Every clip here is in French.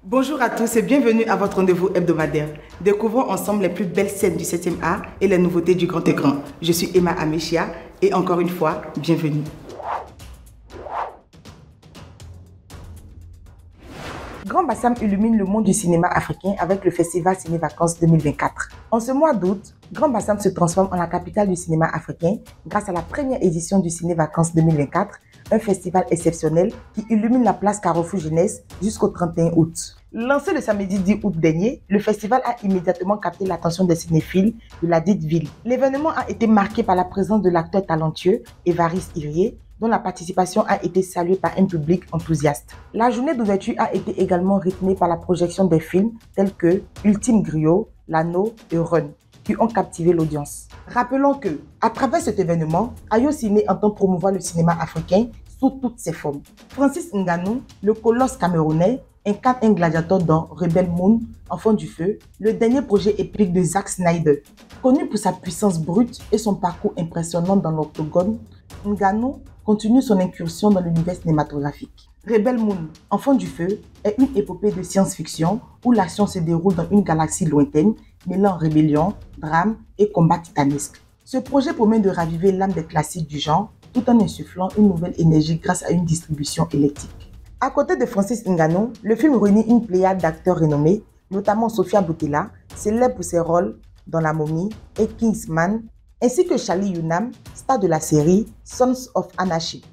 Bonjour à tous et bienvenue à votre rendez-vous hebdomadaire. Découvrons ensemble les plus belles scènes du 7e art et les nouveautés du grand écran. Je suis Emma Amechia et encore une fois, bienvenue. Grand Bassam illumine le monde du cinéma africain avec le festival Ciné-Vacances 2024. En ce mois d'août, Grand Bassam se transforme en la capitale du cinéma africain grâce à la première édition du Ciné-Vacances 2024, un festival exceptionnel qui illumine la place Carrefour Jeunesse jusqu'au 31 août. Lancé le samedi 10 août dernier, le festival a immédiatement capté l'attention des cinéphiles de la dite ville. L'événement a été marqué par la présence de l'acteur talentueux Évariste Irié, dont la participation a été saluée par un public enthousiaste. La journée d'ouverture a été également rythmée par la projection des films tels que Ultime Griot, L'Anneau et Run, qui ont captivé l'audience. Rappelons que, à travers cet événement, Ayo Ciné entend promouvoir le cinéma africain sous toutes ses formes. Francis Ngannou, le colosse camerounais, incarne un gladiateur dans Rebel Moon, Enfant du Feu, le dernier projet épique de Zack Snyder. Connu pour sa puissance brute et son parcours impressionnant dans l'octogone, Ngannou continue son incursion dans l'univers cinématographique. Rebel Moon, Enfant du Feu, est une épopée de science-fiction où l'action se déroule dans une galaxie lointaine, mêlant rébellion, drame et combat titanesque. Ce projet promet de raviver l'âme des classiques du genre, tout en insufflant une nouvelle énergie grâce à une distribution électrique. À côté de Francis Ngannou, le film réunit une pléiade d'acteurs renommés, notamment Sophia Boutella, célèbre pour ses rôles dans La Momie et Kingsman, ainsi que Charlie Hunnam, star de la série Sons of Anarchy.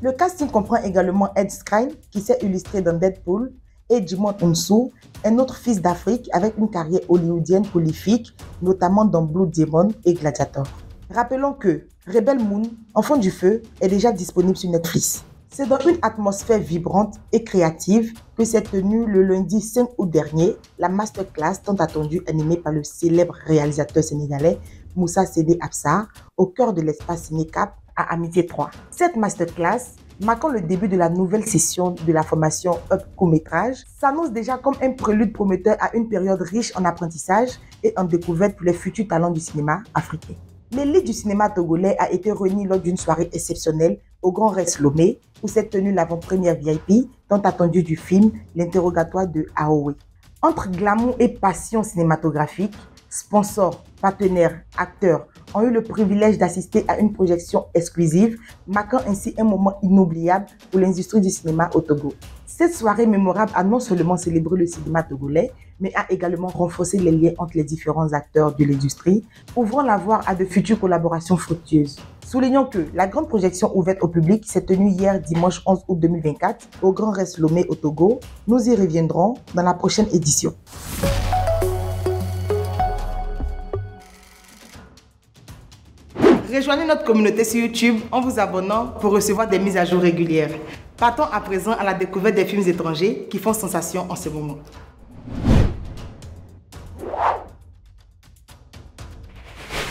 Le casting comprend également Ed Skrein, qui s'est illustré dans Deadpool, et Djimon Hounsou, un autre fils d'Afrique avec une carrière hollywoodienne prolifique, notamment dans Blue Demon et Gladiator. Rappelons que Rebel Moon, Enfant du Feu, est déjà disponible sur Netflix. C'est dans une atmosphère vibrante et créative que s'est tenue le lundi 5 août dernier la masterclass tant attendue animée par le célèbre réalisateur sénégalais Moussa Sédé Absar au cœur de l'espace Cinécap à Amitié 3. Cette masterclass, marquant le début de la nouvelle session de la formation Up Court-Métrage, s'annonce déjà comme un prélude prometteur à une période riche en apprentissage et en découverte pour les futurs talents du cinéma africain. L'élite du cinéma togolais a été réunie lors d'une soirée exceptionnelle au Grand Rex Lomé, où s'est tenue l'avant-première VIP tant attendue du film L'interrogatoire de Aowe. Entre glamour et passion cinématographique, sponsors, partenaires, acteurs ont eu le privilège d'assister à une projection exclusive, marquant ainsi un moment inoubliable pour l'industrie du cinéma au Togo. Cette soirée mémorable a non seulement célébré le cinéma togolais, mais a également renforcé les liens entre les différents acteurs de l'industrie, ouvrant la voie à de futures collaborations fructueuses. Soulignons que la grande projection ouverte au public s'est tenue hier dimanche 11 août 2024 au Grand Rex Lomé au Togo. Nous y reviendrons dans la prochaine édition. Rejoignez notre communauté sur YouTube en vous abonnant pour recevoir des mises à jour régulières. Partons à présent à la découverte des films étrangers qui font sensation en ce moment.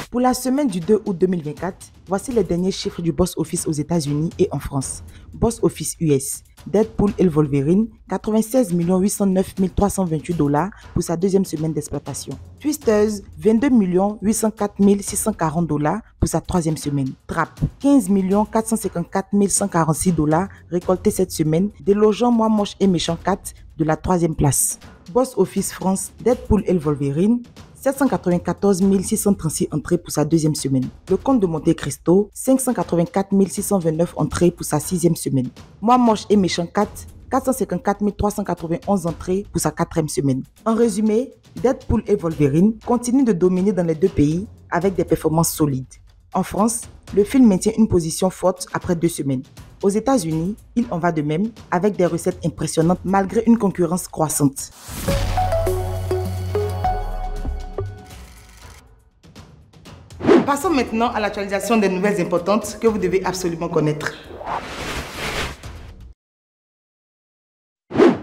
Pour la semaine du 2 août 2024, voici les derniers chiffres du box office aux États-Unis et en France. Box office US, Deadpool et Wolverine, 96 809 328 $ pour sa deuxième semaine d'exploitation. Twisters, 22 804 640 $ pour sa troisième semaine. Trap, 15 454 146 $ récoltés cette semaine, délogeant Moi Moche et Méchant 4 de la troisième place. Box office France, Deadpool et Wolverine, 794 636 entrées pour sa deuxième semaine. Le Comte de Monte Cristo, 584 629 entrées pour sa sixième semaine. Moi Moche et Méchant 4, 454 391 entrées pour sa quatrième semaine. En résumé, Deadpool et Wolverine continuent de dominer dans les deux pays avec des performances solides. En France, le film maintient une position forte après 2 semaines. Aux États-Unis, il en va de même avec des recettes impressionnantes malgré une concurrence croissante. Passons maintenant à l'actualisation des nouvelles importantes que vous devez absolument connaître.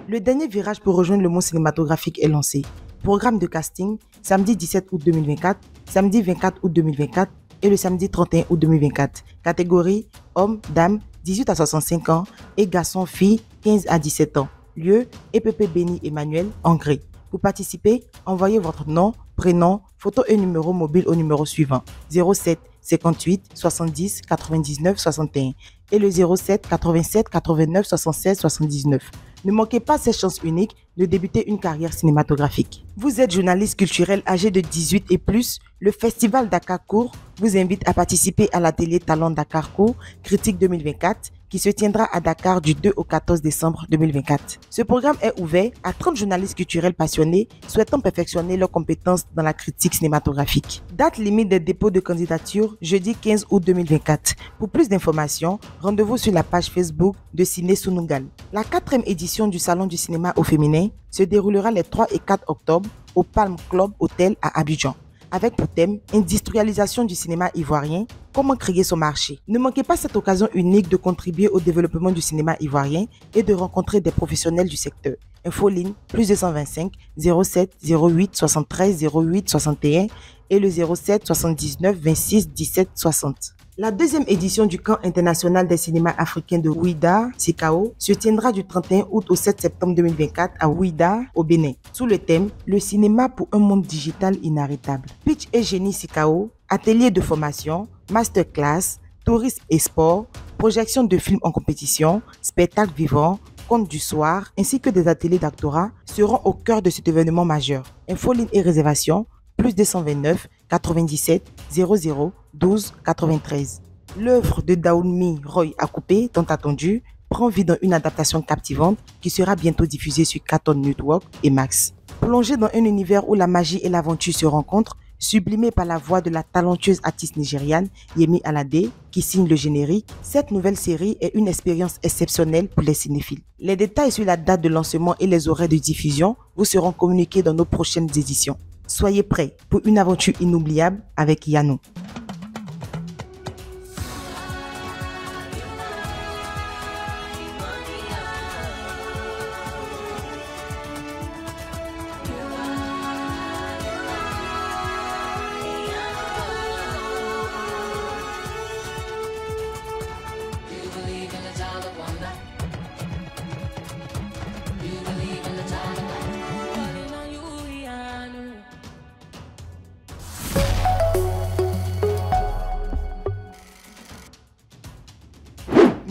Le dernier virage pour rejoindre le monde cinématographique est lancé. Programme de casting, samedi 17 août 2024, samedi 24 août 2024 et le samedi 31 août 2024. Catégorie hommes, dames, 18 à 65 ans et garçons, filles, 15 à 17 ans. Lieu, EPP Béni Emmanuel, Hongrie. Pour participer, envoyez votre nom, prénom, photo et numéro mobile au numéro suivant 07 58 70 99 61 et le 07 87 89 76 79. Ne manquez pas cette chance unique de débuter une carrière cinématographique. Vous êtes journaliste culturel âgé de 18 et plus, le Festival Dakar Court vous invite à participer à l'atelier Talent Dakar Court Critique 2024 qui se tiendra à Dakar du 2 au 14 décembre 2024. Ce programme est ouvert à 30 journalistes culturels passionnés souhaitant perfectionner leurs compétences dans la critique cinématographique. Date limite des dépôts de candidature, jeudi 15 août 2024. Pour plus d'informations, rendez-vous sur la page Facebook de Ciné Sunugal. La 4e édition du Salon du cinéma au féminin se déroulera les 3 et 4 octobre au Palm Club Hotel à Abidjan, avec pour thème industrialisation du cinéma ivoirien, comment créer son marché. Ne manquez pas cette occasion unique de contribuer au développement du cinéma ivoirien et de rencontrer des professionnels du secteur. Info ligne plus 225 07 08 73 08 61 et le 07 79 26 17 60. La 2e édition du Camp international des cinémas africains de Ouida, CICAO, se tiendra du 31 août au 7 septembre 2024 à Ouida, au Bénin, sous le thème « Le cinéma pour un monde digital inarrêtable ». Pitch et génie CICAO, atelier de formation, masterclass, tourisme et sport, projection de films en compétition, spectacles vivants, contes du soir, ainsi que des ateliers d'actorat seront au cœur de cet événement majeur. Info ligne et réservation, plus 229 97 00 12 93. L'œuvre de Daoumi Roy Akupé, tant attendue, prend vie dans une adaptation captivante qui sera bientôt diffusée sur Cartoon Network et Max. Plongée dans un univers où la magie et l'aventure se rencontrent, sublimée par la voix de la talentueuse artiste nigériane Yemi Alade, qui signe le générique, cette nouvelle série est une expérience exceptionnelle pour les cinéphiles. Les détails sur la date de lancement et les horaires de diffusion vous seront communiqués dans nos prochaines éditions. Soyez prêts pour une aventure inoubliable avec Yano.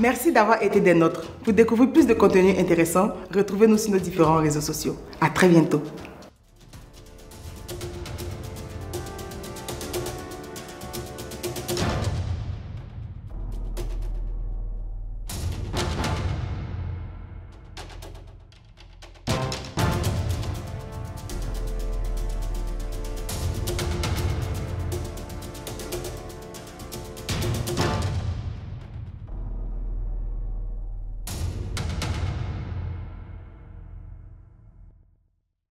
Merci d'avoir été des nôtres. Pour découvrir plus de contenu intéressant, retrouvez-nous sur nos différents réseaux sociaux. À très bientôt.